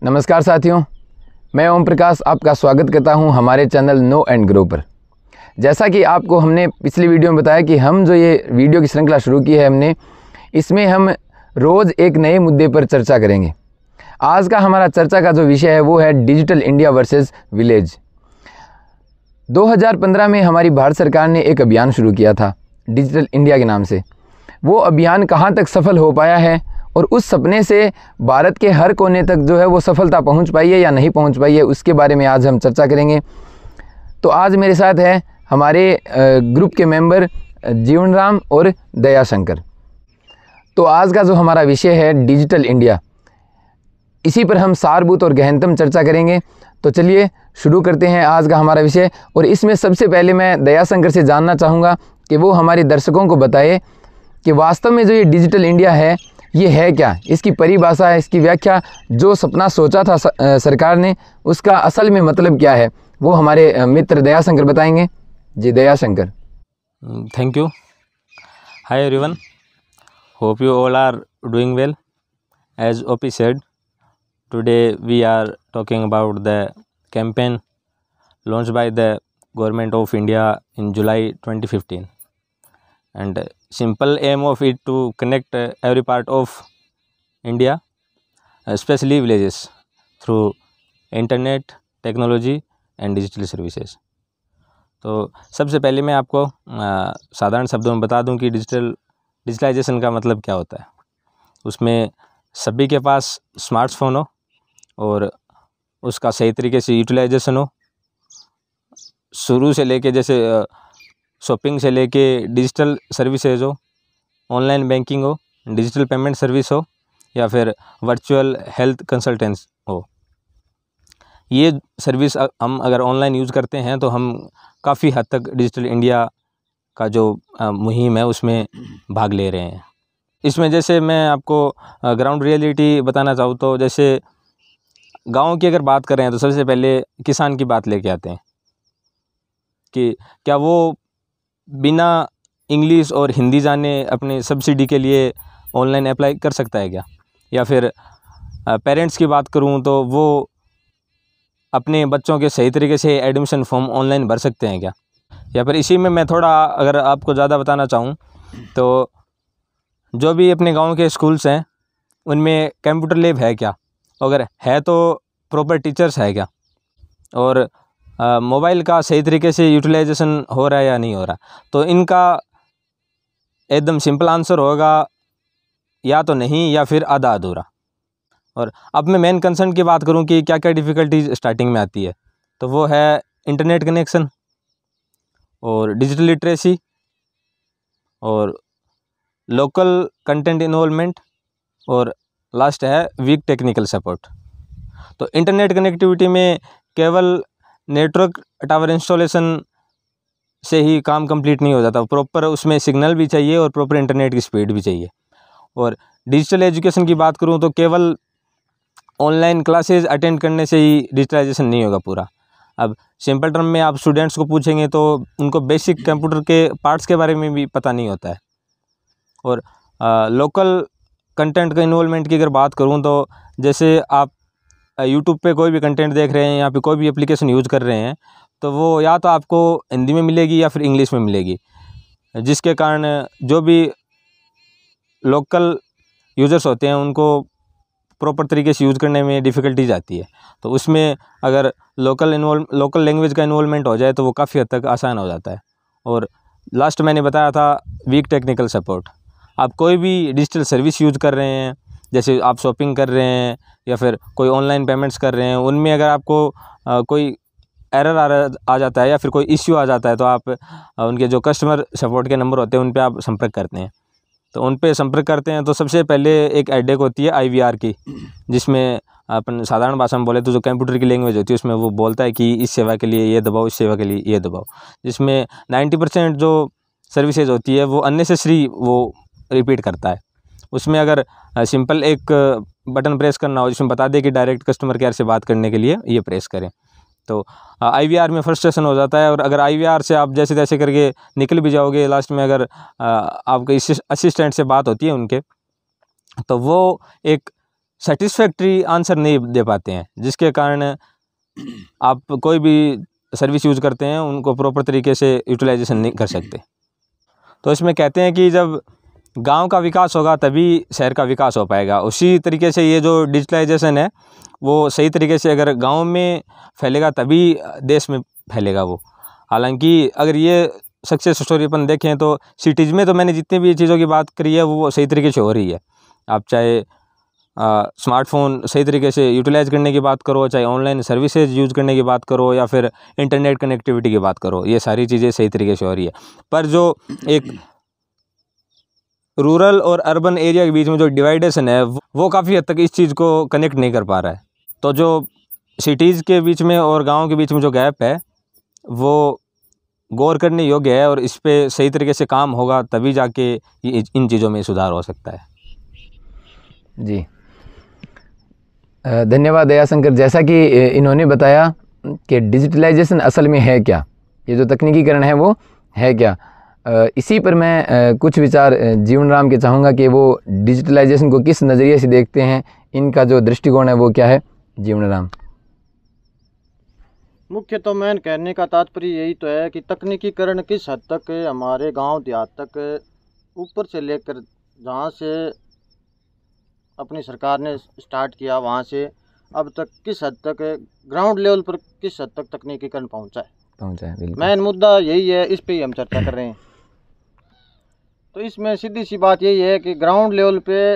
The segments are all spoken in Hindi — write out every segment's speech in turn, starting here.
नमस्कार साथियों, मैं ओम प्रकाश आपका स्वागत करता हूं हमारे चैनल नो एंड ग्रो पर। जैसा कि आपको हमने पिछली वीडियो में बताया कि हम जो ये वीडियो की श्रृंखला शुरू की है हमने, इसमें हम रोज़ एक नए मुद्दे पर चर्चा करेंगे। आज का हमारा चर्चा का जो विषय है वो है डिजिटल इंडिया वर्सेस विलेज। 2015 में हमारी भारत सरकार ने एक अभियान शुरू किया था डिजिटल इंडिया के नाम से। वो अभियान कहाँ तक सफल हो पाया है और उस सपने से भारत के हर कोने तक जो है वो सफलता पहुंच पाई है या नहीं पहुंच पाई है, उसके बारे में आज हम चर्चा करेंगे। तो आज मेरे साथ है हमारे ग्रुप के मेंबर जीवन राम और दया शंकर। तो आज का जो हमारा विषय है डिजिटल इंडिया, इसी पर हम सारभूत और गहनतम चर्चा करेंगे। तो चलिए शुरू करते हैं आज का हमारा विषय। और इसमें सबसे पहले मैं दया शंकर से जानना चाहूँगा कि वो हमारे दर्शकों को बताए कि वास्तव में जो ये डिजिटल इंडिया है ये है क्या, इसकी परिभाषा है, इसकी व्याख्या, जो सपना सोचा था सरकार ने उसका असल में मतलब क्या है, वो हमारे मित्र दया शंकर बताएंगे। जी Daya Shankar. Thank you. Hi everyone. Hope you all are doing well. As OP said, today we are talking about the campaign launched by the Government of India in July 2015. And simple aim of it to connect every part of India, especially villages, through internet, technology and digital services. तो सबसे पहले मैं आपको साधारण शब्दों में बता दूं कि डिजिटलाइजेशन का मतलब क्या होता है। उसमें सभी के पास स्मार्टफोन हो और उसका सही तरीके से यूटिलाइजेशन हो, शुरू से लेके जैसे शॉपिंग से लेके डिजिटल सर्विसेज हो, ऑनलाइन बैंकिंग हो, डिजिटल पेमेंट सर्विस हो या फिर वर्चुअल हेल्थ कंसल्टेंस हो। ये सर्विस हम अगर ऑनलाइन यूज़ करते हैं तो हम काफ़ी हद तक डिजिटल इंडिया का जो मुहिम है उसमें भाग ले रहे हैं। इसमें जैसे मैं आपको ग्राउंड रियलिटी बताना चाहूँ तो जैसे गांव की अगर बात करें तो सबसे पहले किसान की बात लेके आते हैं कि क्या वो बिना इंग्लिश और हिंदी जाने अपने सब्सिडी के लिए ऑनलाइन अप्लाई कर सकता है क्या। या फिर पेरेंट्स की बात करूं तो वो अपने बच्चों के सही तरीके से एडमिशन फॉर्म ऑनलाइन भर सकते हैं क्या। या फिर इसी में मैं थोड़ा अगर आपको ज़्यादा बताना चाहूं तो जो भी अपने गांव के स्कूल्स हैं उनमें कंप्यूटर लैब है क्या, अगर है तो प्रॉपर टीचर्स है क्या, और मोबाइल का सही तरीके से यूटिलाइजेशन हो रहा है या नहीं हो रहा। तो इनका एकदम सिंपल आंसर होगा या तो नहीं या फिर आधा अधूरा। और अब मैं मेन कंसर्न की बात करूं कि क्या क्या डिफ़िकल्टीज स्टार्टिंग में आती है, तो वो है इंटरनेट कनेक्शन और डिजिटल लिटरेसी और लोकल कंटेंट इन्वॉल्वमेंट और लास्ट है वीक टेक्निकल सपोर्ट। तो इंटरनेट कनेक्टिविटी में केवल नेटवर्क टावर इंस्टॉलेशन से ही काम कंप्लीट नहीं हो जाता, प्रॉपर उसमें सिग्नल भी चाहिए और प्रॉपर इंटरनेट की स्पीड भी चाहिए। और डिजिटल एजुकेशन की बात करूं तो केवल ऑनलाइन क्लासेस अटेंड करने से ही डिजिटलाइजेशन नहीं होगा पूरा। अब सिंपल टर्म में आप स्टूडेंट्स को पूछेंगे तो उनको बेसिक कंप्यूटर के पार्ट्स के बारे में भी पता नहीं होता है। और लोकल कंटेंट का इन्वॉल्वमेंट की अगर बात करूं तो जैसे आप यूट्यूब पे कोई भी कंटेंट देख रहे हैं या फिर कोई भी एप्लीकेशन यूज़ कर रहे हैं तो वो या तो आपको हिंदी में मिलेगी या फिर इंग्लिश में मिलेगी, जिसके कारण जो भी लोकल यूज़र्स होते हैं उनको प्रॉपर तरीके से यूज़ करने में डिफ़िकल्टीज आती है। तो उसमें अगर लोकल लैंग्वेज का इन्वॉल्वमेंट हो जाए तो वो काफ़ी हद तक आसान हो जाता है। और लास्ट मैंने बताया था वीक टेक्निकल सपोर्ट। आप कोई भी डिजिटल सर्विस यूज़ कर रहे हैं, जैसे आप शॉपिंग कर रहे हैं या फिर कोई ऑनलाइन पेमेंट्स कर रहे हैं, उनमें अगर आपको कोई एरर आ जाता है या फिर कोई इश्यू आ जाता है तो आप उनके जो कस्टमर सपोर्ट के नंबर होते हैं उन पे आप संपर्क करते हैं। तो उन पे संपर्क करते हैं तो सबसे पहले एक हेडेक होती है IVR की, जिसमें अपन साधारण भाषा में बोले तो जो कंप्यूटर की लैंग्वेज होती है उसमें वो बोलता है कि इस सेवा के लिए ये दबाओ, इस सेवा के लिए ये दबाओ, जिसमें 90% जो सर्विसेज होती है वो अननेसेसरी वो रिपीट करता है। उसमें अगर सिंपल एक बटन प्रेस करना हो जिसमें बता दे कि डायरेक्ट कस्टमर केयर से बात करने के लिए ये प्रेस करें, तो IVR में फ्रस्ट्रेशन हो जाता है। और अगर IVR से आप जैसे तैसे करके निकल भी जाओगे, लास्ट में अगर आपके असिस्टेंट से बात होती है उनके, तो वो एक सेटिस्फैक्ट्री आंसर नहीं दे पाते हैं, जिसके कारण आप कोई भी सर्विस यूज़ करते हैं उनको प्रॉपर तरीके से यूटिलाइजेशन नहीं कर सकते। तो इसमें कहते हैं कि जब गांव का विकास होगा तभी शहर का विकास हो पाएगा। उसी तरीके से ये जो डिजिटलाइजेशन है वो सही तरीके से अगर गांव में फैलेगा तभी देश में फैलेगा वो। हालांकि अगर ये सक्सेस स्टोरी अपन देखें तो सिटीज़ में तो मैंने जितनी भी चीज़ों की बात करी है वो सही तरीके से हो रही है। आप चाहे स्मार्टफोन सही तरीके से यूटिलाइज़ करने की बात करो, चाहे ऑनलाइन सर्विसेज यूज़ करने की बात करो, या फिर इंटरनेट कनेक्टिविटी की बात करो, ये सारी चीज़ें सही तरीके से हो रही है। पर जो एक रूरल और अर्बन एरिया के बीच में जो डिवाइडेशन है वो काफ़ी हद तक इस चीज़ को कनेक्ट नहीं कर पा रहा है। तो जो सिटीज़ के बीच में और गाँव के बीच में जो गैप है वो गौर करने योग्य है, और इस पर सही तरीके से काम होगा तभी जाके इन चीज़ों में सुधार हो सकता है। जी धन्यवाद दयाशंकर। जैसा कि इन्होंने बताया कि डिजिटलाइजेशन असल में है क्या, ये जो तकनीकीकरण है वो है क्या, इसी पर मैं कुछ विचार जीवन राम के चाहूँगा कि वो डिजिटलाइजेशन को किस नज़रिए से देखते हैं, इनका जो दृष्टिकोण है वो क्या है। जीवन राम। मुख्य तो मैं कहने का तात्पर्य यही तो है कि तकनीकीकरण किस हद तक हमारे गांव देहात तक ऊपर से लेकर जहां से अपनी सरकार ने स्टार्ट किया वहां से अब तक किस हद तक ग्राउंड लेवल पर किस हद तक तकनीकीकरण पहुंचा है बिल्कुल। मेन मुद्दा यही है, इस पे ही हम चर्चा कर रहे हैं। तो इसमें सीधी सी बात यही है कि ग्राउंड लेवल पे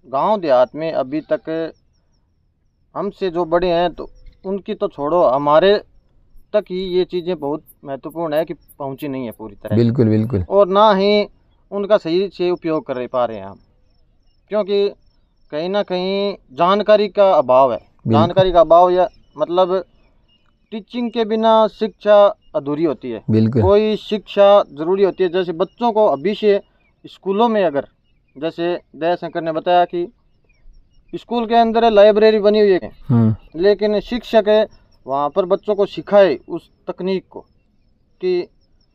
गांव देहात में अभी तक हमसे जो बड़े हैं तो उनकी तो छोड़ो, हमारे तक ही ये चीज़ें बहुत महत्वपूर्ण है कि पहुंची नहीं है पूरी तरह। बिल्कुल बिल्कुल। और ना ही उनका सही से उपयोग कर पा रहे हैं हम, क्योंकि कहीं ना कहीं जानकारी का अभाव है। जानकारी का अभाव या मतलब टीचिंग के बिना शिक्षा अधूरी होती है। बिल्कुल। कोई शिक्षा ज़रूरी होती है। जैसे बच्चों को अभी से स्कूलों में, अगर जैसे दयाशंकर ने बताया कि स्कूल के अंदर लाइब्रेरी बनी हुई है, लेकिन शिक्षक है वहाँ पर बच्चों को सिखाए उस तकनीक को कि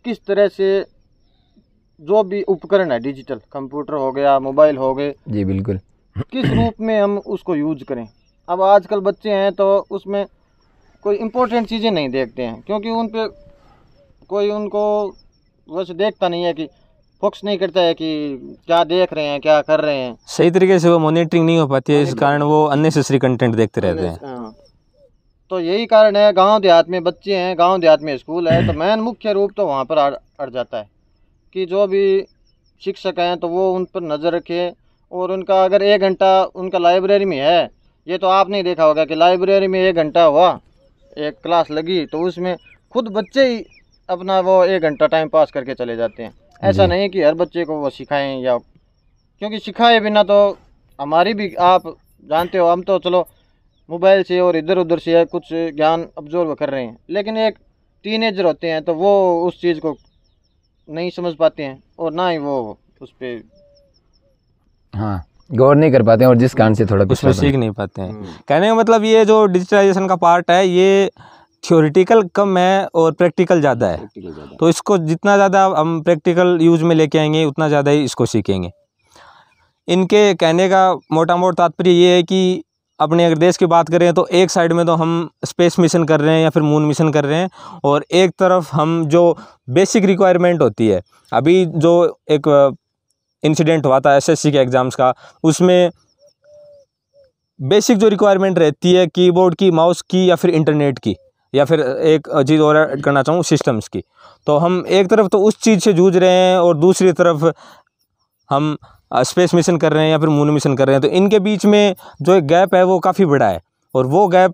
किस तरह से जो भी उपकरण है, डिजिटल कंप्यूटर हो गया, मोबाइल हो गए, जी बिल्कुल, किस रूप में हम उसको यूज करें। अब आजकल बच्चे हैं तो उसमें कोई इम्पोर्टेंट चीज़ें नहीं देखते हैं, क्योंकि उन पे कोई उनको वैसे देखता नहीं है, कि फोकस नहीं करता है कि क्या देख रहे हैं, क्या कर रहे हैं। सही तरीके से वो मॉनिटरिंग नहीं हो पाती है, इस कारण वो अननेसेसरी कंटेंट देखते रहते हैं। तो यही कारण है, गांव देहात में बच्चे हैं, गांव देहात में स्कूल है, तो मेन मुख्य रूप तो वहाँ पर अड़ जाता है कि जो भी शिक्षक हैं तो वो उन पर नज़र रखें। और उनका अगर 1 घंटा उनका लाइब्रेरी में है, ये तो आपने देखा होगा कि लाइब्रेरी में 1 घंटा हुआ, एक क्लास लगी, तो उसमें खुद बच्चे ही अपना वो 1 घंटा टाइम पास करके चले जाते हैं। ऐसा नहीं कि हर बच्चे को वो सिखाएं, या क्योंकि सिखाए बिना तो हमारी भी, आप जानते हो, हम तो चलो मोबाइल से और इधर उधर से कुछ ज्ञान अब्जॉर्व कर रहे हैं, लेकिन एक टीनेजर होते हैं तो वो उस चीज़ को नहीं समझ पाते हैं और ना ही वो उस पर गौर नहीं कर पाते हैं, और जिस कारण से थोड़ा उसमें सीख नहीं पाते हैं। कहने का मतलब ये जो डिजिटलाइजेशन का पार्ट है ये थ्योरेटिकल कम है और प्रैक्टिकल ज़्यादा है। तो इसको जितना ज़्यादा हम प्रैक्टिकल यूज में लेके आएंगे उतना ज़्यादा ही इसको सीखेंगे। इनके कहने का मोटा मोटा तात्पर्य ये है कि अपने अगर देश की बात करें तो एक साइड में तो हम स्पेस मिशन कर रहे हैं या फिर मून मिशन कर रहे हैं, और एक तरफ हम जो बेसिक रिक्वायरमेंट होती है, अभी जो एक इंसिडेंट हुआ था एसएससी के एग्ज़ाम्स का, उसमें बेसिक जो रिक्वायरमेंट रहती है कीबोर्ड की, माउस की, या फिर इंटरनेट की, या फिर एक चीज़ और ऐड करना चाहूँ सिस्टम्स की, तो हम एक तरफ तो उस चीज़ से जूझ रहे हैं और दूसरी तरफ हम स्पेस मिशन कर रहे हैं या फिर मून मिशन कर रहे हैं। तो इनके बीच में जो एक गैप है वो काफ़ी बड़ा है, और वो गैप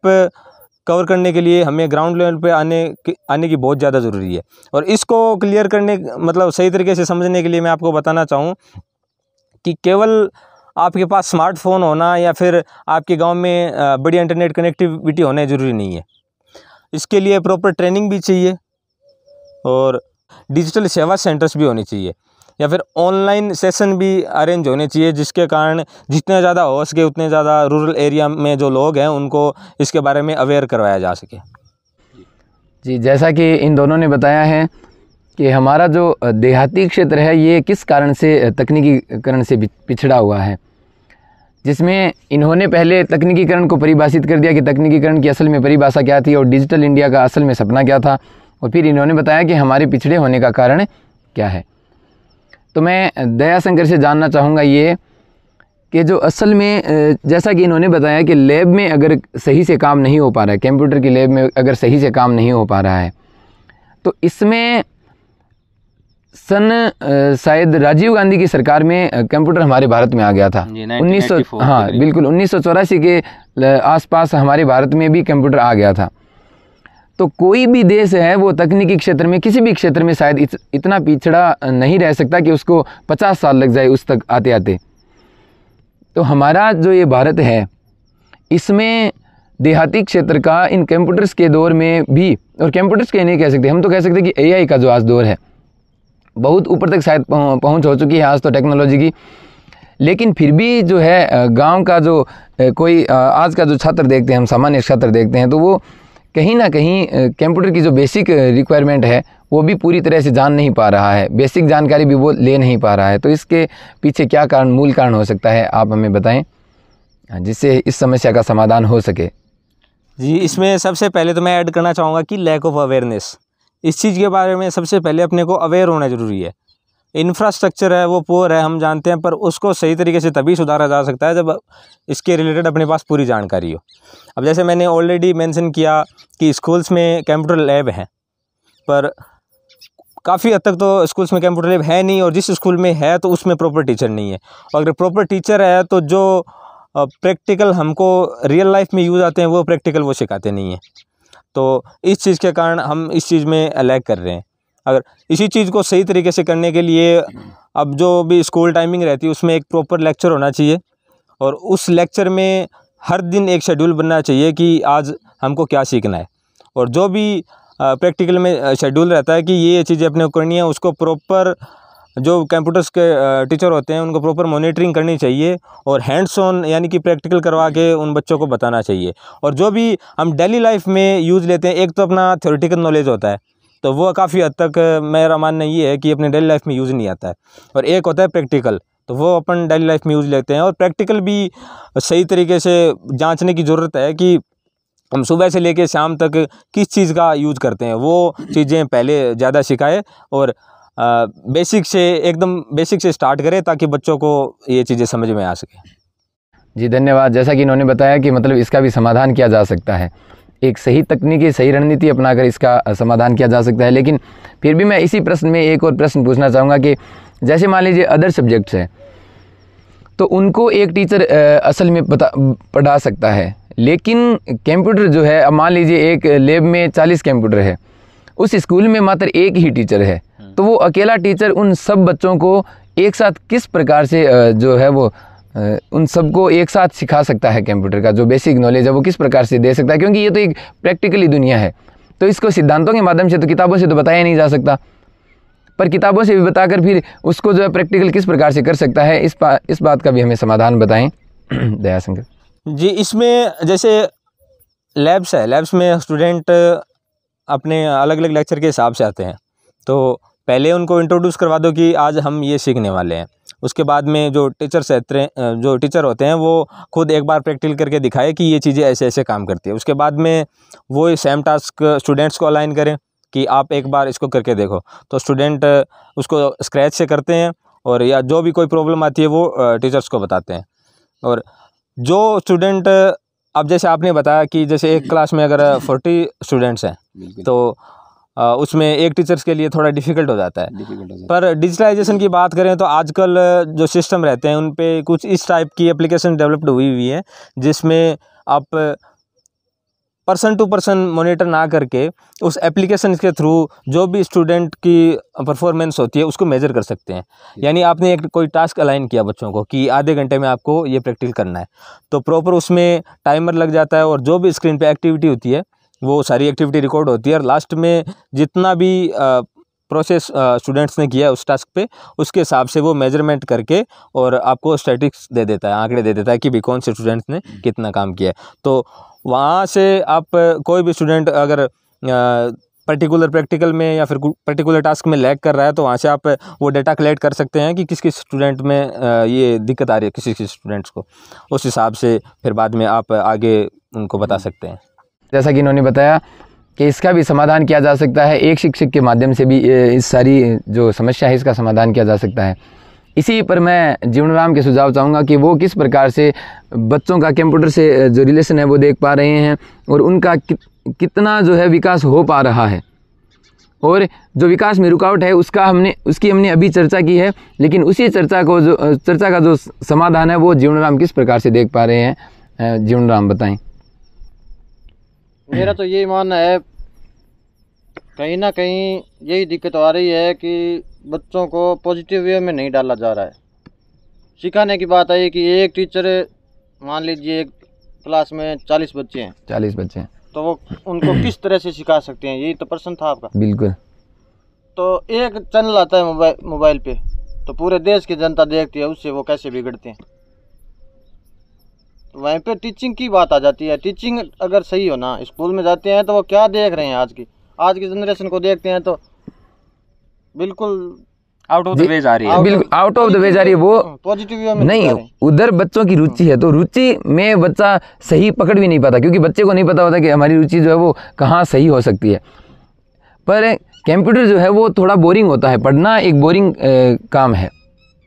कवर करने के लिए हमें ग्राउंड लेवल पे आने की बहुत ज़्यादा ज़रूरी है। और इसको क्लियर करने, मतलब सही तरीके से समझने के लिए मैं आपको बताना चाहूँ कि केवल आपके पास स्मार्टफोन होना या फिर आपके गांव में बढ़िया इंटरनेट कनेक्टिविटी होना ज़रूरी नहीं है। इसके लिए प्रॉपर ट्रेनिंग भी चाहिए, और डिजिटल सेवा सेंटर्स भी होने चाहिए, या फिर ऑनलाइन सेशन भी अरेंज होने चाहिए, जिसके कारण जितने ज़्यादा हो सके उतने ज़्यादा रूरल एरिया में जो लोग हैं उनको इसके बारे में अवेयर करवाया जा सके। जी, जैसा कि इन दोनों ने बताया है कि हमारा जो देहाती क्षेत्र है ये किस कारण से तकनीकीकरण से पिछड़ा हुआ है। जिसमें इन्होंने पहले तकनीकीकरण को परिभाषित कर दिया कि तकनीकीकरण की असल में परिभाषा क्या थी और डिजिटल इंडिया का असल में सपना क्या था, और फिर इन्होंने बताया कि हमारे पिछड़े होने का कारण क्या है। तो मैं दयाशंकर से जानना चाहूँगा ये कि जो असल में जैसा कि इन्होंने बताया कि लैब में अगर सही से काम नहीं हो पा रहा है, कंप्यूटर की लैब में अगर सही से काम नहीं हो पा रहा है, तो इसमें शायद राजीव गांधी की सरकार में कंप्यूटर हमारे भारत में आ गया था 1900, हाँ बिल्कुल 1984 के आसपास हमारे भारत में भी कंप्यूटर आ गया था। तो कोई भी देश है वो तकनीकी क्षेत्र में किसी भी क्षेत्र में शायद इतना पिछड़ा नहीं रह सकता कि उसको 50 साल लग जाए उस तक आते आते। तो हमारा जो ये भारत है इसमें देहाती क्षेत्र का इन कंप्यूटर्स के दौर में भी, और कंप्यूटर्स के नहीं कह सकते, हम तो कह सकते कि एआई का जो आज दौर है बहुत ऊपर तक शायद पहुंच हो चुकी है आज तो टेक्नोलॉजी की, लेकिन फिर भी जो है गांव का जो कोई आज का जो छात्र देखते हैं, हम सामान्य छात्र देखते हैं, तो वो कहीं ना कहीं कंप्यूटर की जो बेसिक रिक्वायरमेंट है वो भी पूरी तरह से जान नहीं पा रहा है, बेसिक जानकारी भी वो ले नहीं पा रहा है। तो इसके पीछे क्या कारण, मूल कारण हो सकता है, आप हमें बताएं जिससे इस समस्या का समाधान हो सके। जी, इसमें सबसे पहले तो मैं ऐड करना चाहूँगा कि लैक ऑफ अवेयरनेस, इस चीज़ के बारे में सबसे पहले अपने को अवेयर होना ज़रूरी है। इंफ्रास्ट्रक्चर है वो पुअर है, हम जानते हैं, पर उसको सही तरीके से तभी सुधारा जा सकता है जब इसके रिलेटेड अपने पास पूरी जानकारी हो। अब जैसे मैंने ऑलरेडी मेंशन किया कि स्कूल्स में कंप्यूटर लैब हैं, पर काफ़ी हद तक तो स्कूल्स में कंप्यूटर लैब है नहीं, और जिस स्कूल में है तो उसमें प्रॉपर टीचर नहीं है, और अगर प्रॉपर टीचर है तो जो प्रैक्टिकल हमको रियल लाइफ में यूज़ आते हैं वो प्रैक्टिकल वो सिखाते नहीं हैं। तो इस चीज़ के कारण हम इस चीज़ में लैग कर रहे हैं। अगर इसी चीज़ को सही तरीके से करने के लिए अब जो भी स्कूल टाइमिंग रहती है उसमें एक प्रॉपर लेक्चर होना चाहिए, और उस लेक्चर में हर दिन एक शेड्यूल बनना चाहिए कि आज हमको क्या सीखना है, और जो भी प्रैक्टिकल में शेड्यूल रहता है कि ये चीज़ें अपने को करनी है, उसको प्रॉपर जो कंप्यूटर्स के टीचर होते हैं उनको प्रॉपर मॉनिटरिंग करनी चाहिए, और हैंड्स ऑन यानी कि प्रैक्टिकल करवा के उन बच्चों को बताना चाहिए। और जो भी हम डेली लाइफ में यूज़ लेते हैं, एक तो अपना थ्योरेटिकल नॉलेज होता है, तो वो काफ़ी हद तक मेरा मानना ये है कि अपने डेली लाइफ में यूज़ नहीं आता है, और एक होता है प्रैक्टिकल, तो वो अपन डेली लाइफ में यूज़ लेते हैं। और प्रैक्टिकल भी सही तरीके से जांचने की ज़रूरत है कि हम सुबह से लेकर शाम तक किस चीज़ का यूज़ करते हैं, वो चीज़ें पहले ज़्यादा सिखाए, और बेसिक से एकदम बेसिक से स्टार्ट करें ताकि बच्चों को ये चीज़ें समझ में आ सके। जी धन्यवाद। जैसा कि इन्होंने बताया कि मतलब इसका भी समाधान किया जा सकता है, एक सही तकनीकी सही रणनीति अपनाकर इसका समाधान किया जा सकता है। लेकिन फिर भी मैं इसी प्रश्न में एक और प्रश्न पूछना चाहूँगा कि जैसे मान लीजिए अदर सब्जेक्ट्स हैं तो उनको एक टीचर असल में पढ़ा सकता है, लेकिन कंप्यूटर जो है, अब मान लीजिए एक लैब में 40 कंप्यूटर है, उस स्कूल में मात्र एक ही टीचर है, तो वो अकेला टीचर उन सब बच्चों को एक साथ किस प्रकार से जो है वो उन सबको एक साथ सिखा सकता है, कंप्यूटर का जो बेसिक नॉलेज है वो किस प्रकार से दे सकता है, क्योंकि ये तो एक प्रैक्टिकली दुनिया है, तो इसको सिद्धांतों के माध्यम से तो किताबों से तो बताया नहीं जा सकता, पर किताबों से भी बताकर फिर उसको जो है प्रैक्टिकल किस प्रकार से कर सकता है, इस बात का भी हमें समाधान बताएं दयाशंकर जी। इसमें जैसे लैब्स है, लैब्स में स्टूडेंट अपने अलग अलग लेक्चर के हिसाब से आते हैं, तो पहले उनको इंट्रोड्यूस करवा दो कि आज हम ये सीखने वाले हैं। उसके बाद में जो टीचर होते हैं वो खुद एक बार प्रैक्टिकल करके दिखाए कि ये चीज़ें ऐसे ऐसे काम करती है। उसके बाद में वो सेम टास्क स्टूडेंट्स को अलाइन करें कि आप एक बार इसको करके देखो, तो स्टूडेंट उसको स्क्रैच से करते हैं, और या जो भी कोई प्रॉब्लम आती है वो टीचर्स को बताते हैं। और जो स्टूडेंट, अब जैसे आपने बताया कि जैसे एक क्लास में अगर 40 स्टूडेंट्स हैं तो उसमें एक टीचर्स के लिए थोड़ा डिफ़िकल्ट हो जाता है। पर डिजिटलाइजेशन की बात करें तो आजकल जो सिस्टम रहते हैं उन पे कुछ इस टाइप की एप्लीकेशन डेवलप्ड हुई है, जिसमें आप पर्सन टू पर्सन मॉनिटर ना करके उस एप्लीकेशन के थ्रू जो भी स्टूडेंट की परफॉर्मेंस होती है उसको मेजर कर सकते हैं। यानी आपने एक कोई टास्क अलाइन किया बच्चों को कि आधे घंटे में आपको ये प्रैक्टिस करना है, तो प्रॉपर उसमें टाइमर लग जाता है, और जो भी स्क्रीन पे एक्टिविटी होती है वो सारी एक्टिविटी रिकॉर्ड होती है, और लास्ट में जितना भी प्रोसेस स्टूडेंट्स ने किया उस टास्क पे उसके हिसाब से वो मेजरमेंट करके और आपको स्टैटिस्टिक्स दे देता है, आंकड़े दे देता है कि भी कौन से स्टूडेंट्स ने कितना काम किया है। तो वहाँ से आप कोई भी स्टूडेंट अगर पर्टिकुलर प्रैक्टिकल में या फिर पर्टिकुलर टास्क में लैग कर रहा है, तो वहाँ से आप वो डेटा कलेक्ट कर सकते हैं कि किस किस स्टूडेंट में ये दिक्कत आ रही है, किसी किसी स्टूडेंट्स को। उस हिसाब से फिर बाद में आप आगे उनको बता सकते हैं। जैसा कि इन्होंने बताया कि इसका भी समाधान किया जा सकता है, एक शिक्षक के माध्यम से भी इस सारी जो समस्या है इसका समाधान किया जा सकता है। इसी पर मैं जीवनराम के सुझाव चाहूँगा कि वो किस प्रकार से बच्चों का कंप्यूटर से जो रिलेशन है वो देख पा रहे हैं और उनका कितना जो है विकास हो पा रहा है, और जो विकास में रुकावट है उसकी हमने अभी चर्चा की है, लेकिन उसी चर्चा का जो समाधान है वो जीवनराम किस प्रकार से देख पा रहे हैं। जीवनराम बताएं। मेरा तो यही मानना है, कहीं ना कहीं यही दिक्कत आ रही है कि बच्चों को पॉजिटिव वे में नहीं डाला जा रहा है। सिखाने की बात आई कि एक टीचर, मान लीजिए एक क्लास में 40 बच्चे हैं, 40 बच्चे हैं, तो वो उनको किस तरह से सिखा सकते हैं, यही तो प्रश्न था आपका। बिल्कुल। तो एक चैनल आता है मोबाइल पे, तो पूरे देश की जनता देखती है, उससे वो कैसे बिगड़ते हैं। वहीं पे टीचिंग की बात आ जाती है। टीचिंग अगर सही हो ना, स्कूल में जाते हैं तो वो क्या देख रहे हैं, आज की जनरेशन को देखते हैं तो बिल्कुल आउट ऑफ द वे जा रही है, बिल्कुल आउट ऑफ द वे जा रही है। वो पॉजिटिव वे में नहीं, उधर बच्चों की रुचि है, तो रुचि में बच्चा सही पकड़ भी नहीं पाता, क्योंकि बच्चे को नहीं पता होता कि हमारी रुचि जो है वो कहाँ सही हो सकती है। पर कंप्यूटर जो है वो थोड़ा बोरिंग होता है, पढ़ना एक बोरिंग काम है।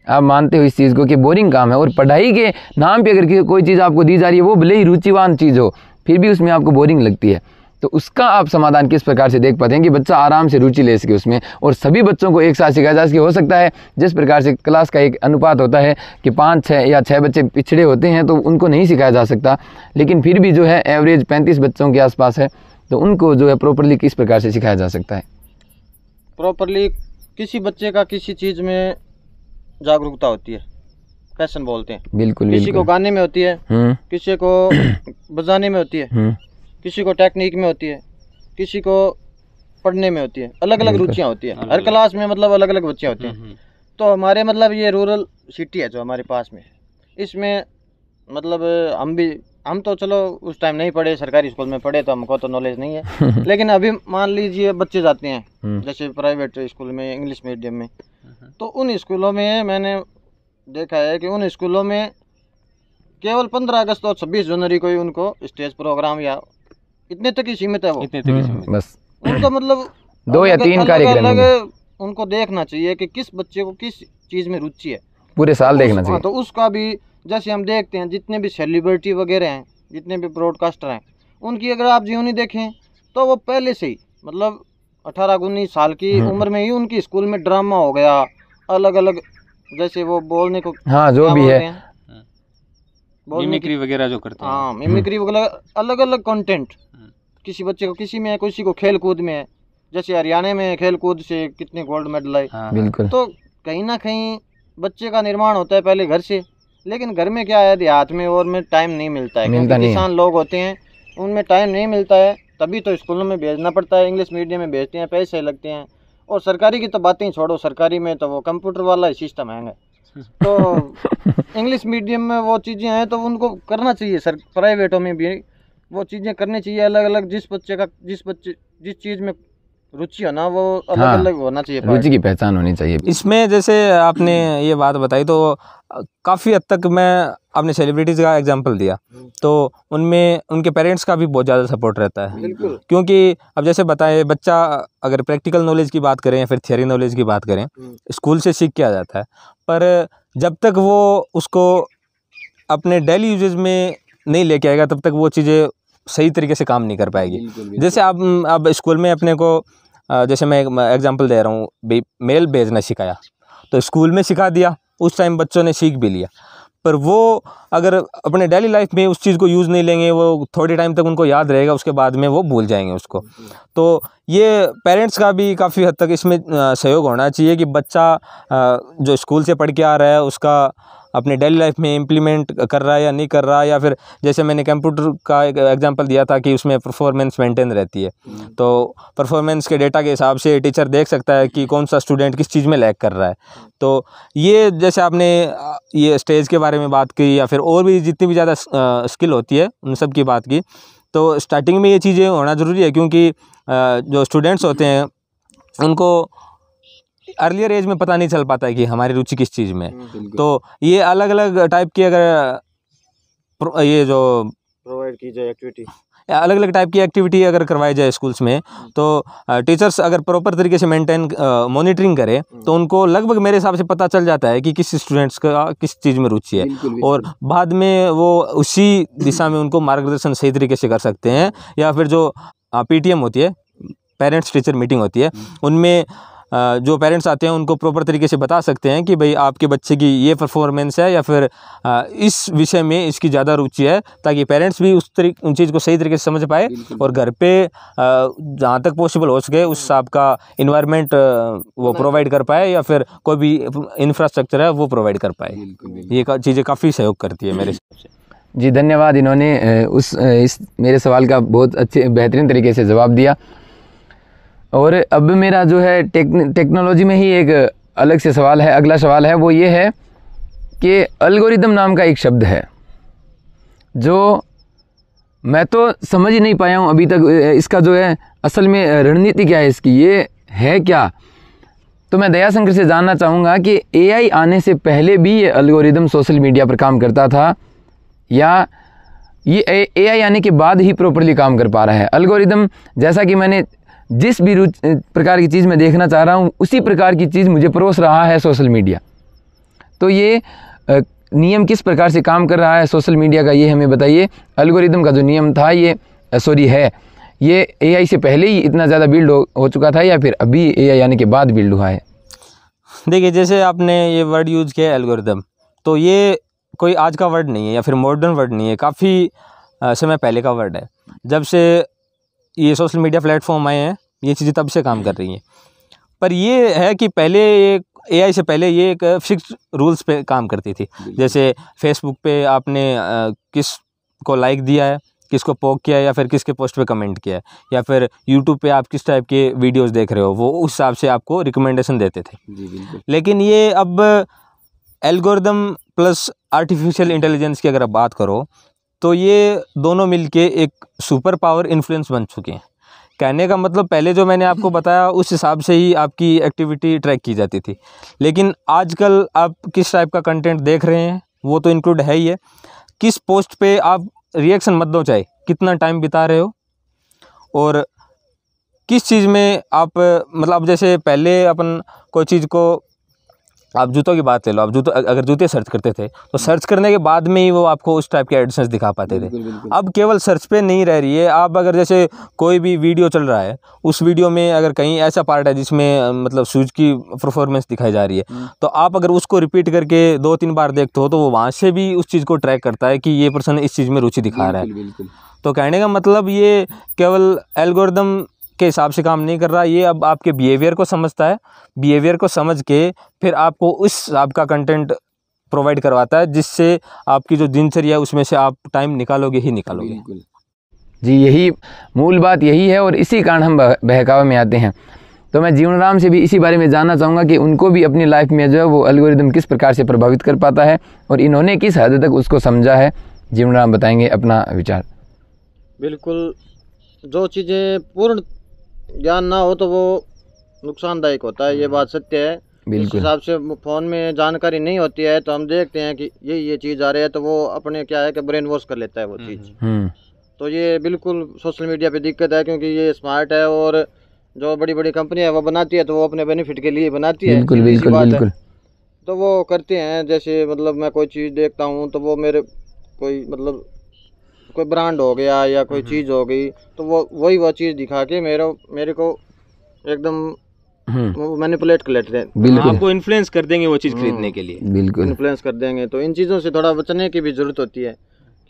आप मानते हो इस चीज़ को कि बोरिंग काम है, और पढ़ाई के नाम पे अगर कोई चीज़ आपको दी जा रही है वो भले ही रुचिवान चीज़ हो, फिर भी उसमें आपको बोरिंग लगती है। तो उसका आप समाधान किस प्रकार से देख पाते हैं कि बच्चा आराम से रुचि ले सके उसमें, और सभी बच्चों को एक साथ सिखाया जा सके। हो सकता है जिस प्रकार से क्लास का एक अनुपात होता है कि 5, 6 या 6 बच्चे पिछड़े होते हैं तो उनको नहीं सिखाया जा सकता, लेकिन फिर भी जो है एवरेज 35 बच्चों के आसपास है, तो उनको जो है प्रॉपरली किस प्रकार से सिखाया जा सकता है। प्रॉपरली किसी बच्चे का किसी चीज़ में जागरूकता होती है, पैशन बोलते हैं। बिल्कुल, किसी को गाने में होती है, किसी को बजाने में होती है, किसी को टेक्निक में होती है, किसी को पढ़ने में होती है। अलग अलग रुचियाँ होती है हर क्लास में, मतलब अलग अलग बच्चे होते हैं। तो हमारे मतलब ये रूरल सिटी है जो हमारे पास में, इसमें मतलब हम तो चलो उस टाइम नहीं पढ़े, सरकारी स्कूल में पढ़े तो हमको तो नॉलेज नहीं है। लेकिन अभी मान लीजिए बच्चे जाते हैं जैसे प्राइवेट स्कूल में, इंग्लिश मीडियम में, तो उन स्कूलों में मैंने देखा है कि उन स्कूलों में केवल 15 अगस्त और 26 जनवरी को ही उनको स्टेज प्रोग्राम या इतने तक ही सीमित है। वो इतने तक ही सीमित, बस उनको मतलब 2 या 3 कार्यक्रम उनको देखना चाहिए कि किस बच्चे को किस चीज़ में रुचि है, पूरे साल देखना चाहिए। तो उसका भी जैसे हम देखते हैं जितने भी सेलिब्रिटी वगैरह हैं, जितने भी ब्रॉडकास्टर हैं, उनकी अगर आप जीवनी देखें तो वो पहले से ही मतलब 18-19 साल की उम्र में ही उनकी स्कूल में ड्रामा हो गया, अलग अलग जैसे वो बोलने को, हाँ जो भी है, मिमिक्री वगैरह जो करते हैं, हाँ मिमिक्री वगैरह, अलग अलग कंटेंट। किसी बच्चे को किसी में है, किसी को खेल कूद में है, जैसे हरियाणा में खेल कूद से कितने गोल्ड मेडल आए। बिल्कुल। तो कहीं ना कहीं बच्चे का निर्माण होता है पहले घर से, लेकिन घर में क्या है, देहात में और में टाइम नहीं मिलता है, क्योंकि किसान लोग होते हैं, उनमें टाइम नहीं मिलता है, तभी तो स्कूलों में भेजना पड़ता है, इंग्लिश मीडियम में भेजते हैं, पैसे लगते हैं। और सरकारी की तो बातें ही छोड़ो, सरकारी में तो वो कंप्यूटर वाला ही सिस्टम है। तो इंग्लिश मीडियम में वो चीज़ें हैं तो उनको करना चाहिए, सर प्राइवेटों में भी वो चीज़ें करनी चाहिए। अलग अलग जिस जिस चीज़ में रुचि है ना, वो अलग अलग होना चाहिए, रुचि की पहचान होनी चाहिए। इसमें जैसे आपने ये बात बताई तो काफ़ी हद तक मैं आपने सेलिब्रिटीज़ का एग्जांपल दिया, तो उनमें उनके पेरेंट्स का भी बहुत ज़्यादा सपोर्ट रहता है। बिल्कुल। क्योंकि अब जैसे बताएं, बच्चा अगर प्रैक्टिकल नॉलेज की बात करें या फिर थियरी नॉलेज की बात करें, स्कूल से सीख के आ जाता है, पर जब तक वो उसको अपने डेली यूजेज में नहीं लेके आएगा तब तक वो चीज़ें सही तरीके से काम नहीं कर पाएगी। जैसे आप अब स्कूल में अपने को जैसे मैं एग्जांपल दे रहा हूँ, मेल भेजना सिखाया तो स्कूल में सिखा दिया, उस टाइम बच्चों ने सीख भी लिया, पर वो अगर अपने डेली लाइफ में उस चीज़ को यूज़ नहीं लेंगे, वो थोड़े टाइम तक उनको याद रहेगा, उसके बाद में वो भूल जाएंगे उसको। तो ये पेरेंट्स का भी काफ़ी हद तक इसमें सहयोग होना चाहिए कि बच्चा जो स्कूल से पढ़ के आ रहा है उसका अपने डेली लाइफ में इम्प्लीमेंट कर रहा है या नहीं कर रहा है, या फिर जैसे मैंने कंप्यूटर का एक एग्जांपल दिया था कि उसमें परफॉर्मेंस मेंटेन रहती है, तो परफॉर्मेंस के डेटा के हिसाब से टीचर देख सकता है कि कौन सा स्टूडेंट किस चीज़ में लैग कर रहा है। तो ये जैसे आपने ये स्टेज के बारे में बात की या फिर और भी जितनी भी ज़्यादा स्किल होती है उन सब की बात की, तो स्टार्टिंग में ये चीज़ें होना ज़रूरी है, क्योंकि जो स्टूडेंट्स होते हैं उनको अर्लियर एज में पता नहीं चल पाता है कि हमारी रुचि किस चीज़ में है। तो ये अलग अलग टाइप की अगर ये जो प्रोवाइड की जाए एक्टिविटी, अलग अलग टाइप की एक्टिविटी अगर करवाई जाए स्कूल्स में, तो टीचर्स अगर प्रॉपर तरीके से मेंटेन मॉनिटरिंग करें तो उनको लगभग मेरे हिसाब से पता चल जाता है कि किस स्टूडेंट्स का किस चीज़ में रुचि है, और बाद में वो उसी दिशा में उनको मार्गदर्शन सही तरीके से कर सकते हैं। या फिर जो PTM होती है, पेरेंट्स टीचर मीटिंग होती है, उनमें जो पेरेंट्स आते हैं उनको प्रॉपर तरीके से बता सकते हैं कि भाई आपके बच्चे की ये परफॉर्मेंस है या फिर इस विषय में इसकी ज़्यादा रुचि है, ताकि पेरेंट्स भी उन चीज़ को सही तरीके से समझ पाए और घर पे जहाँ तक पॉसिबल हो सके उस हिसाब का इन्वायरमेंट वो प्रोवाइड कर पाए, या फिर कोई भी इंफ्रास्ट्रक्चर है वो प्रोवाइड कर पाए। ये चीज़ें काफ़ी सहयोग करती है मेरे हिसाब से। जी धन्यवाद, इन्होंने इस मेरे सवाल का बहुत अच्छे बेहतरीन तरीके से जवाब दिया। और अब मेरा जो है टेक्नोलॉजी में ही एक अलग से सवाल है, अगला सवाल है वो ये है कि एल्गोरिदम नाम का एक शब्द है जो मैं तो समझ ही नहीं पाया हूँ अभी तक, इसका जो है असल में रणनीति क्या है इसकी, ये है क्या। तो मैं दयाशंकर से जानना चाहूँगा कि AI आने से पहले भी ये एल्गोरिदम सोशल मीडिया पर काम करता था या ये AI आने के बाद ही प्रॉपरली काम कर पा रहा है। एल्गोरिदम जैसा कि मैंने जिस भी प्रकार की चीज़ मैं देखना चाह रहा हूँ उसी प्रकार की चीज़ मुझे परोस रहा है सोशल मीडिया। तो ये नियम किस प्रकार से काम कर रहा है सोशल मीडिया का, ये हमें बताइए। एल्गोरिदम का जो नियम था ये AI से पहले ही इतना ज़्यादा बिल्ड हो चुका था या फिर अभी AI आने के बाद बिल्ड हुआ है? देखिए, जैसे आपने ये वर्ड यूज़ किया एल्गोरिदम, तो ये कोई आज का वर्ड नहीं है या फिर मॉडर्न वर्ड नहीं है, काफ़ी समय पहले का वर्ड है। जब से ये सोशल मीडिया प्लेटफॉर्म आए हैं ये चीज़ें तब से काम कर रही हैं। पर ये है कि पहले AI से पहले ये एक फिक्स रूल्स पे काम करती थी। जैसे फेसबुक पे आपने किस को लाइक दिया है, किसको पोक किया है, या फिर किसके पोस्ट पे कमेंट किया है, या फिर यूट्यूब पे आप किस टाइप के वीडियोस देख रहे हो, वो उस हिसाब से आपको रिकमेंडेशन देते थे। लेकिन ये अब एल्गोरिदम प्लस आर्टिफिशियल इंटेलिजेंस की अगर आप बात करो तो ये दोनों मिलके एक सुपर पावर इन्फ्लुएंस बन चुके हैं। कहने का मतलब, पहले जो मैंने आपको बताया उस हिसाब से ही आपकी एक्टिविटी ट्रैक की जाती थी, लेकिन आजकल आप किस टाइप का कंटेंट देख रहे हैं वो तो इंक्लूड है ही है। किस पोस्ट पे आप रिएक्शन मत दो, चाहे कितना टाइम बिता रहे हो, और किस चीज़ में आप मतलब, जैसे पहले अपन कोई चीज़ को, आप जूतों की बात ले लो, आप अगर जूते सर्च करते थे तो सर्च करने के बाद में ही वो आपको उस टाइप के एडिशंस दिखा पाते थे। अब केवल सर्च पे नहीं रह रही है। आप अगर जैसे कोई भी वीडियो चल रहा है, उस वीडियो में अगर कहीं ऐसा पार्ट है जिसमें मतलब शूज की परफॉर्मेंस दिखाई जा रही है, तो आप अगर उसको रिपीट करके 2-3 बार देखते हो तो वो वहाँ से भी उस चीज़ को ट्रैक करता है कि ये पर्सन इस चीज़ में रुचि दिखा रहा है। तो कहने का मतलब, ये केवल एल्गोरिदम के हिसाब से काम नहीं कर रहा, ये अब आपके बिहेवियर को समझता है। बिहेवियर को समझ के फिर आपको उस हिसाब का कंटेंट प्रोवाइड करवाता है, जिससे आपकी जो दिनचर्या है उसमें से आप टाइम निकालोगे ही निकालोगे। जी, यही मूल बात यही है, और इसी कारण हम बहकावे में आते हैं। तो मैं जीवनराम से भी इसी बारे में जानना चाहूँगा कि उनको भी अपनी लाइफ में जो है वो एल्गोरिदम किस प्रकार से प्रभावित कर पाता है और इन्होंने किस हद तक उसको समझा है। जीवनराम बताएंगे अपना विचार। बिल्कुल, जो चीज़ें पूर्ण ज्ञान ना हो तो वो नुकसानदायक होता है, ये बात सत्य है। इस हिसाब से फ़ोन में जानकारी नहीं होती है तो हम देखते हैं कि ये चीज़ आ रही है, तो वो अपने क्या है कि ब्रेन वॉश कर लेता है वो चीज़। तो ये बिल्कुल सोशल मीडिया पे दिक्कत है, क्योंकि ये स्मार्ट है और जो बड़ी बड़ी कंपनियां वो बनाती है तो वो अपने बेनिफिट के लिए बनाती है। बिल्कुल। तो वो करते हैं, जैसे मतलब मैं कोई चीज़ देखता हूँ तो वो मेरे कोई ब्रांड हो गया या कोई चीज़ हो गई, तो वो चीज़ दिखा के मेरे को एकदम मैनिपुलेट कर लेते हैं। आपको इन्फ्लुएंस कर देंगे वो चीज़ खरीदने के लिए। बिल्कुल इन्फ्लुएंस कर देंगे। तो इन चीज़ों से थोड़ा बचने की भी ज़रूरत होती है,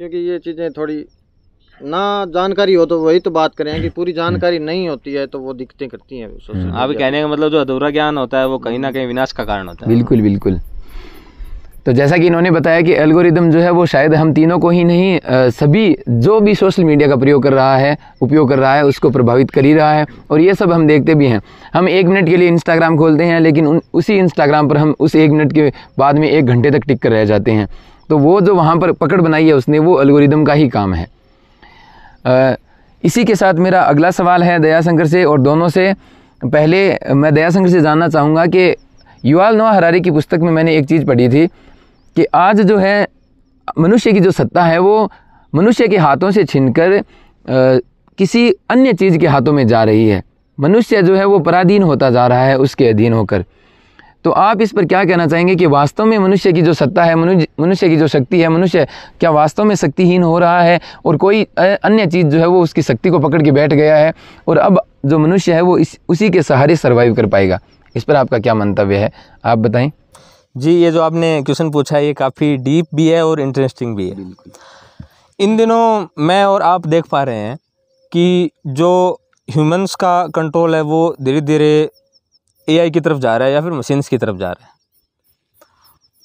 क्योंकि ये चीज़ें थोड़ी ना जानकारी हो तो वही तो बात करें कि पूरी जानकारी नहीं होती है तो वो दिक्कतें करती हैं। आप कहने का मतलब, जो अधूरा ज्ञान होता है वो कहीं ना कहीं विनाश का कारण होता है। बिल्कुल। तो जैसा कि इन्होंने बताया कि एल्गोरिदम जो है वो शायद हम तीनों को ही नहीं, सभी जो भी सोशल मीडिया का उपयोग कर रहा है उसको प्रभावित कर ही रहा है। और ये सब हम देखते भी हैं। हम 1 मिनट के लिए इंस्टाग्राम खोलते हैं, लेकिन उसी इंस्टाग्राम पर हम उस 1 मिनट के बाद में 1 घंटे तक टिक कर रह जाते हैं। तो वो जो वहाँ पर पकड़ बनाई है उसने, वो एल्गोरिदम का ही काम है। इसी के साथ मेरा अगला सवाल है दयाशंकर से, और दोनों से। पहले मैं दयाशंकर से जानना चाहूँगा कि युवाल नोआ हरारी की पुस्तक में मैंने एक चीज़ पढ़ी थी कि आज जो है मनुष्य की जो सत्ता है वो मनुष्य के हाथों से छीनकर किसी अन्य चीज़ के हाथों में जा रही है। मनुष्य जो है वो पराधीन होता जा रहा है उसके अधीन होकर। तो आप इस पर क्या कहना चाहेंगे कि वास्तव में मनुष्य की जो सत्ता है, मनुष्य की जो शक्ति है, मनुष्य क्या वास्तव में शक्तिहीन हो रहा है और कोई अन्य चीज़ जो है वो उसकी शक्ति को पकड़ के बैठ गया है और अब जो मनुष्य है वो उसी के सहारे सर्वाइव कर पाएगा? इस पर आपका क्या मंतव्य है, आप बताएं। जी, ये जो आपने क्वेश्चन पूछा है ये काफ़ी डीप भी है और इंटरेस्टिंग भी है। बिल्कुल। इन दिनों मैं और आप देख पा रहे हैं कि जो ह्यूमंस का कंट्रोल है वो धीरे धीरे एआई की तरफ जा रहा है या फिर मशीन्स की तरफ जा रहा है।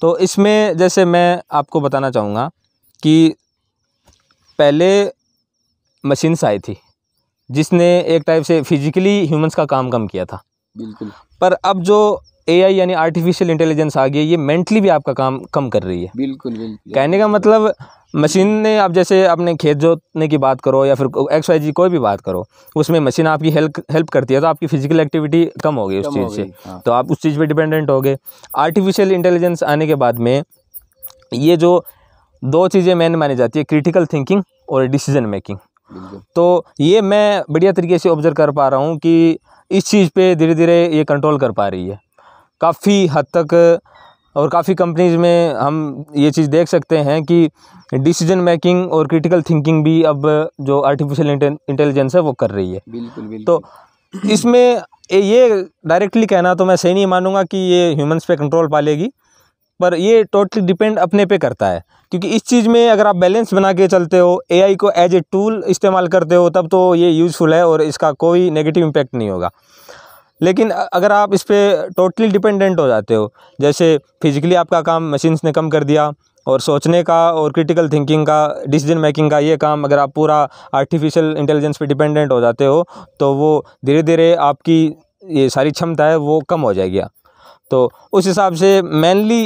तो इसमें जैसे मैं आपको बताना चाहूँगा कि पहले मशीन्स आई थी जिसने एक टाइप से फिजिकली ह्यूमंस का काम कम किया था। बिल्कुल। पर अब जो एआई यानी आर्टिफिशियल इंटेलिजेंस आ गई है, ये मेंटली भी आपका काम कम कर रही है। बिल्कुल बिल्कुल। कहने का मतलब मशीन ने, आप जैसे अपने खेत जोतने की बात करो या फिर XYZ कोई भी बात करो, उसमें मशीन आपकी हेल्प करती है, तो आपकी फिजिकल एक्टिविटी कम हो गई उस चीज़ से। हाँ। तो आप उस चीज़ पे डिपेंडेंट हो गए। आर्टिफिशियल इंटेलिजेंस आने के बाद में ये जो दो चीज़ें मेन मानी जाती है, क्रिटिकल थिंकिंग और डिसीजन मेकिंग। तो ये मैं बढ़िया तरीके से ऑब्जर्व कर पा रहा हूँ कि इस चीज़ पे धीरे धीरे ये कंट्रोल कर पा रही है काफ़ी हद तक। और काफ़ी कंपनीज़ में हम ये चीज़ देख सकते हैं कि डिसीजन मेकिंग और क्रिटिकल थिंकिंग भी अब जो आर्टिफिशियल इंटेलिजेंस है वो कर रही है। बिल्कुल बिल्कुल। तो इसमें ये डायरेक्टली कहना तो मैं सही नहीं मानूंगा कि ये ह्यूमंस पे कंट्रोल पा लेगी, पर ये टोटली डिपेंड अपने पे करता है। क्योंकि इस चीज़ में अगर आप बैलेंस बना के चलते हो, एआई को एज ए टूल इस्तेमाल करते हो, तब तो ये यूज़फुल है और इसका कोई नेगेटिव इम्पैक्ट नहीं होगा। लेकिन अगर आप इस पर टोटली डिपेंडेंट हो जाते हो, जैसे फिजिकली आपका काम मशीन्स ने कम कर दिया और सोचने का और क्रिटिकल थिंकिंग का, डिसीजन मेकिंग का ये काम अगर आप पूरा आर्टिफिशियल इंटेलिजेंस पे डिपेंडेंट हो जाते हो, तो वो धीरे धीरे आपकी ये सारी क्षमता है वो कम हो जाएगी। तो उस हिसाब से मेनली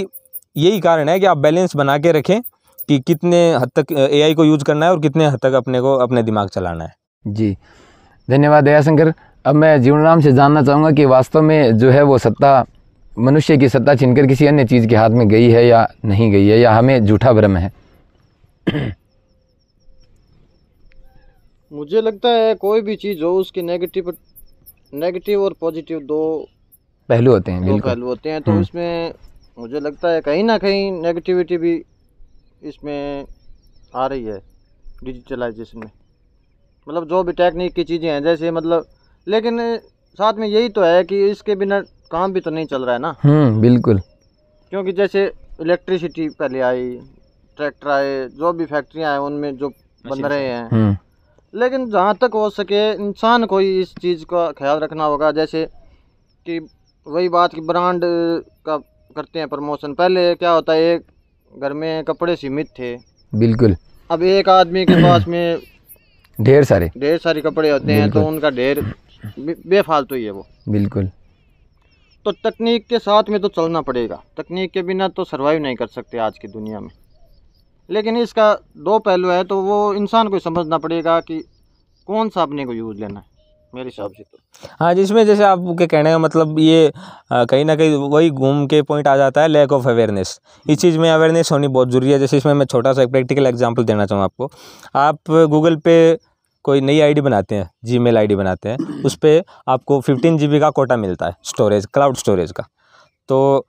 यही कारण है कि आप बैलेंस बना के रखें कि कितने हद तक एआई को यूज़ करना है और कितने हद तक अपने को अपने दिमाग चलाना है। जी, धन्यवाद दयाशंकर। अब मैं जीवनराम से जानना चाहूँगा कि वास्तव में जो है वो सत्ता, मनुष्य की सत्ता छीनकर किसी अन्य चीज़ के हाथ में गई है या नहीं गई है, या हमें झूठा भ्रम है? मुझे लगता है कोई भी चीज़ हो उसके नेगेटिव और पॉजिटिव दो पहलू होते हैं। दो बिल्कुल पहलू होते हैं। तो इसमें मुझे लगता है कहीं ना कहीं नेगेटिविटी भी इसमें आ रही है डिजिटलाइजेशन में। मतलब जो भी टेक्निक की चीज़ें हैं जैसे, मतलब, लेकिन साथ में यही तो है कि इसके बिना काम भी तो नहीं चल रहा है ना। बिल्कुल। क्योंकि जैसे इलेक्ट्रिसिटी पहले आई, ट्रैक्टर आए, जो भी फैक्ट्रियां हैं उनमें जो बन रहे हैं, लेकिन जहाँ तक हो सके इंसान को ही इस चीज़ का ख्याल रखना होगा। जैसे कि वही बात कि ब्रांड का करते हैं प्रमोशन। पहले क्या होता है, एक घर में कपड़े सीमित थे। बिल्कुल। अब एक आदमी के पास में ढेर सारे कपड़े होते हैं, तो उनका ढेर बेफालतू ही है वो। बिल्कुल। तो तकनीक के साथ में तो चलना पड़ेगा, तकनीक के बिना तो सर्वाइव नहीं कर सकते आज की दुनिया में। लेकिन इसका दो पहलू है, तो वो इंसान को समझना पड़ेगा कि कौन सा अपने को यूज़ लेना है, मेरे हिसाब से तो। हाँ, जिसमें जैसे आपके कहने का मतलब ये कहीं ना कहीं वही घूम के पॉइंट आ जाता है, लैक ऑफ अवेयरनेस। इस चीज़ में अवेयरनेस होनी बहुत ज़रूरी है। जैसे इसमें मैं छोटा सा एक प्रैक्टिकल एग्जांपल देना चाहूँ आपको। आप गूगल पे कोई नई आईडी बनाते हैं, जीमेल आईडी बनाते हैं, उस पर आपको 15 GB का कोटा मिलता है स्टोरेज, क्लाउड स्टोरेज का। तो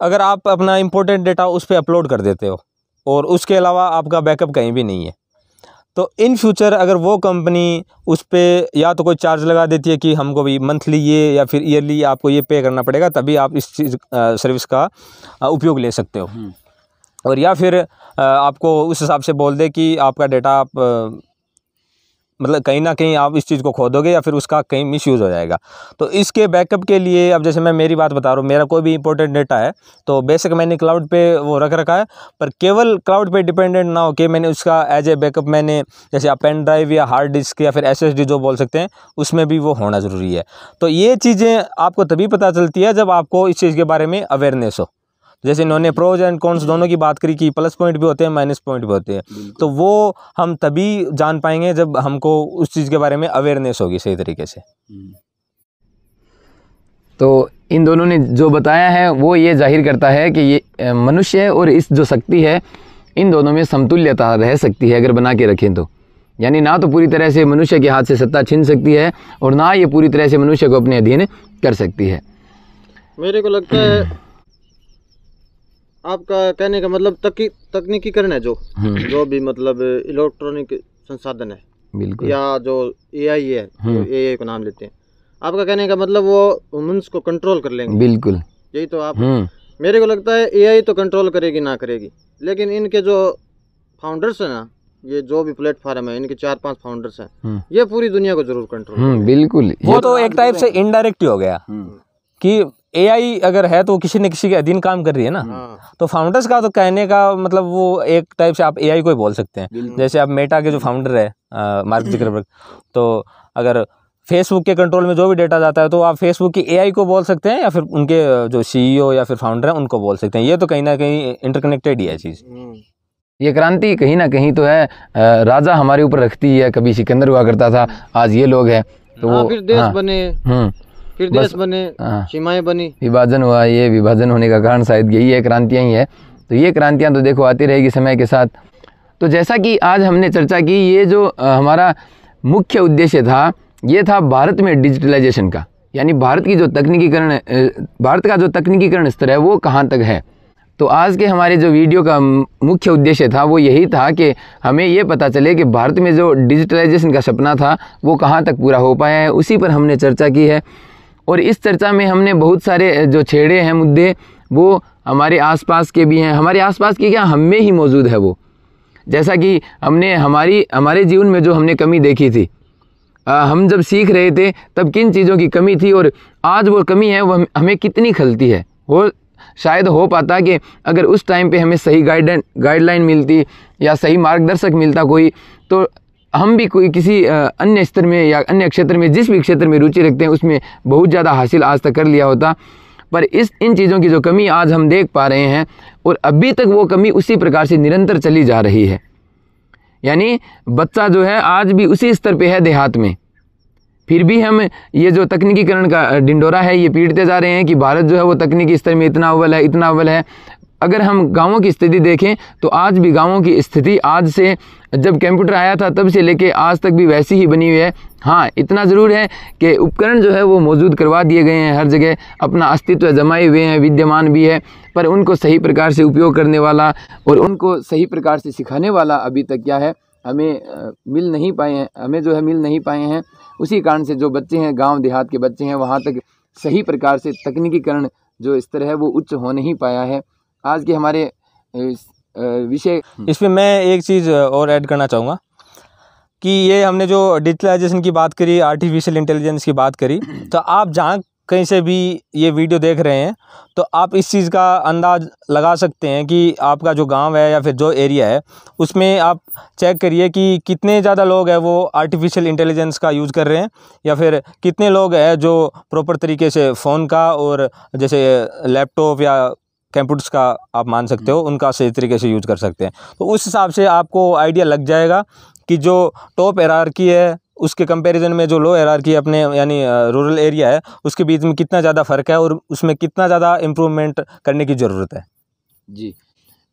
अगर आप अपना इंपॉर्टेंट डेटा उस पर अपलोड कर देते हो और उसके अलावा आपका बैकअप कहीं भी नहीं है, तो इन फ्यूचर अगर वो कंपनी उस पर या तो कोई चार्ज लगा देती है कि हमको भी मंथली ये या फिर ईयरली आपको ये पे करना पड़ेगा, तभी आप इस चीज़ सर्विस का उपयोग ले सकते हो। और या फिर आपको उस हिसाब से बोल दे कि आपका डेटा आप मतलब कहीं ना कहीं आप इस चीज़ को खो दोगे या फिर उसका कहीं मिसयूज़ हो जाएगा। तो इसके बैकअप के लिए, अब जैसे मैं मेरी बात बता रहा हूँ, मेरा कोई भी इंपॉर्टेंट डेटा है तो बेशक मैंने क्लाउड पे वो रख रखा है, पर केवल क्लाउड पे डिपेंडेंट ना हो कि मैंने उसका एज ए बैकअप मैंने जैसे आप पेन ड्राइव या हार्ड डिस्क या फिर SSD जो बोल सकते हैं, उसमें भी वो होना ज़रूरी है। तो ये चीज़ें आपको तभी पता चलती है जब आपको इस चीज़ के बारे में अवेयरनेस हो। जैसे इन्होंने प्रोज एंड कॉन्स दोनों की बात करी कि प्लस पॉइंट भी होते हैं माइनस पॉइंट भी होते हैं, तो वो हम तभी जान पाएंगे जब हमको उस चीज़ के बारे में अवेयरनेस होगी सही तरीके से। तो इन दोनों ने जो बताया है वो ये जाहिर करता है कि ये मनुष्य और इस जो शक्ति है इन दोनों में समतुल्यता रह सकती है अगर बना के रखें तो। यानी ना तो पूरी तरह से मनुष्य के हाथ से सत्ता छीन सकती है और ना ये पूरी तरह से मनुष्य को अपने अधीन कर सकती है। मेरे को लगता है आपका कहने का मतलब तकनीकीकरण है जो भी मतलब इलेक्ट्रॉनिक संसाधन है, बिल्कुल, या जो एआई है, एआई को नाम लेते हैं, आपका कहने का मतलब वो मनुष्य को कंट्रोल कर लेंगे। बिल्कुल, यही तो आप मेरे को लगता है एआई तो कंट्रोल करेगी ना करेगी, लेकिन इनके जो फाउंडर्स है ना, ये जो भी प्लेटफॉर्म है, इनके 4-5 फाउंडर्स हैं, ये पूरी दुनिया को जरूर कंट्रोल बिल्कुल। वो तो एक टाइप से इनडायरेक्ट ही हो गया कि एआई अगर है तो किसी न किसी के अधीन काम कर रही है ना। तो फाउंडर्स का तो कहने का मतलब वो एक टाइप से आप एआई को ही बोल सकते हैं। जैसे आप मेटा के जो फाउंडर है मार्क जुकरबर्ग, तो अगर फेसबुक के कंट्रोल में जो भी डेटा जाता है तो आप फेसबुक की एआई को बोल सकते हैं या फिर उनके जो सीईओ या फिर फाउंडर हैं उनको बोल सकते हैं। ये तो कहीं ना कहीं इंटरकनेक्टेड ही है चीज़। ये क्रांति कहीं ना कहीं तो है, राजा हमारे ऊपर रखती है, कभी सिकंदर हुआ करता था, आज ये लोग हैं तो वो फिर देश बने, फिर देश बने, सीमाएं बनी, विभाजन हुआ। ये विभाजन होने का कारण शायद यही है, क्रांतियाँ ही है। तो ये क्रांतियाँ तो देखो आती रहेगी समय के साथ। तो जैसा कि आज हमने चर्चा की, ये जो हमारा मुख्य उद्देश्य था ये था भारत में डिजिटलाइजेशन का, यानी भारत का जो तकनीकीकरण स्तर है वो कहाँ तक है। तो आज के हमारे जो वीडियो का मुख्य उद्देश्य था वो यही था कि हमें ये पता चले कि भारत में जो डिजिटलाइजेशन का सपना था वो कहाँ तक पूरा हो पाया है, उसी पर हमने चर्चा की है। और इस चर्चा में हमने बहुत सारे जो छेड़े हैं मुद्दे, वो हमारे आसपास के भी हैं, हमारे आसपास के क्या हम में ही मौजूद है वो। जैसा कि हमने हमारे जीवन में जो हमने कमी देखी थी, हम जब सीख रहे थे तब किन चीज़ों की कमी थी और आज वो कमी है वो हमें कितनी खलती है। वो शायद हो पाता कि अगर उस टाइम पे हमें सही गाइडलाइन मिलती या सही मार्गदर्शक मिलता कोई, तो हम भी कोई किसी अन्य स्तर में या अन्य क्षेत्र में, जिस भी क्षेत्र में रुचि रखते हैं उसमें बहुत ज़्यादा हासिल आज तक कर लिया होता। पर इन चीज़ों की जो कमी आज हम देख पा रहे हैं और अभी तक वो कमी उसी प्रकार से निरंतर चली जा रही है। यानी बच्चा जो है आज भी उसी स्तर पे है देहात में, फिर भी हम ये जो तकनीकीकरण का डिंडोरा है ये पीटते जा रहे हैं कि भारत जो है वो तकनीकी स्तर में इतना अव्वल है। अगर हम गांवों की स्थिति देखें तो आज भी गांवों की स्थिति आज से जब कंप्यूटर आया था तब से लेके आज तक भी वैसी ही बनी हुई है। हाँ, इतना ज़रूर है कि उपकरण जो है वो मौजूद करवा दिए गए हैं, हर जगह अपना अस्तित्व जमाए हुए हैं, विद्यमान भी है, पर उनको सही प्रकार से उपयोग करने वाला और उनको सही प्रकार से सिखाने वाला अभी तक क्या है हमें मिल नहीं पाए हैं। उसी कारण से जो बच्चे हैं, गांव देहात के बच्चे हैं, वहां तक सही प्रकार से तकनीकीकरण जो स्तर है वो उच्च हो नहीं पाया है। आज के हमारे विषय इसमें मैं एक चीज़ और ऐड करना चाहूँगा कि ये हमने जो डिजिटलाइजेशन की बात करी, आर्टिफिशियल इंटेलिजेंस की बात करी, तो आप जहाँ कहीं से भी ये वीडियो देख रहे हैं तो आप इस चीज़ का अंदाज़ लगा सकते हैं कि आपका जो गांव है या फिर जो एरिया है उसमें आप चेक करिए कि कितने ज़्यादा लोग हैं वो आर्टिफिशियल इंटेलिजेंस का यूज़ कर रहे हैं, या फिर कितने लोग हैं जो प्रॉपर तरीके से फ़ोन का और जैसे लैपटॉप या कंप्यूटर्स का आप मान सकते हो उनका सही तरीके से यूज़ कर सकते हैं। तो उस हिसाब से आपको आइडिया लग जाएगा कि जो टॉप हायरार्की है उसके कंपैरिजन में जो लो हायरार्की अपने यानी रूरल एरिया है उसके बीच में कितना ज़्यादा फ़र्क है और उसमें कितना ज़्यादा इम्प्रूवमेंट करने की ज़रूरत है। जी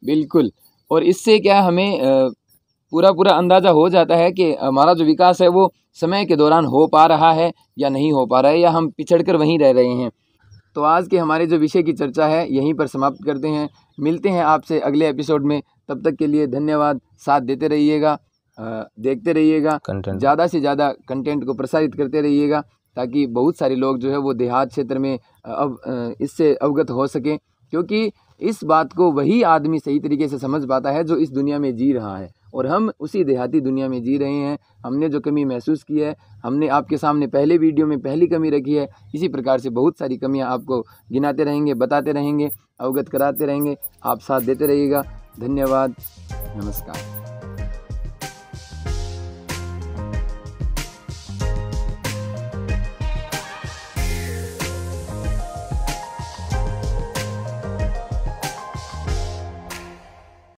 बिल्कुल। और इससे क्या हमें पूरा अंदाज़ा हो जाता है कि हमारा जो विकास है वो समय के दौरान हो पा रहा है या नहीं हो पा रहा है, या हम पिछड़ कर वहीं रह रहे हैं। तो आज के हमारे जो विषय की चर्चा है यहीं पर समाप्त करते हैं। मिलते हैं आपसे अगले एपिसोड में, तब तक के लिए धन्यवाद। साथ देते रहिएगा, देखते रहिएगा, ज़्यादा से ज़्यादा कंटेंट को प्रसारित करते रहिएगा ताकि बहुत सारे लोग जो है वो देहात क्षेत्र में अब इससे अवगत हो सकें, क्योंकि इस बात को वही आदमी सही तरीके से समझ पाता है जो इस दुनिया में जी रहा है, और हम उसी देहाती दुनिया में जी रहे हैं। हमने जो कमी महसूस की है, हमने आपके सामने पहले वीडियो में पहली कमी रखी है, इसी प्रकार से बहुत सारी कमियां आपको गिनाते रहेंगे, बताते रहेंगे, अवगत कराते रहेंगे। आप साथ देते रहिएगा। धन्यवाद, नमस्कार।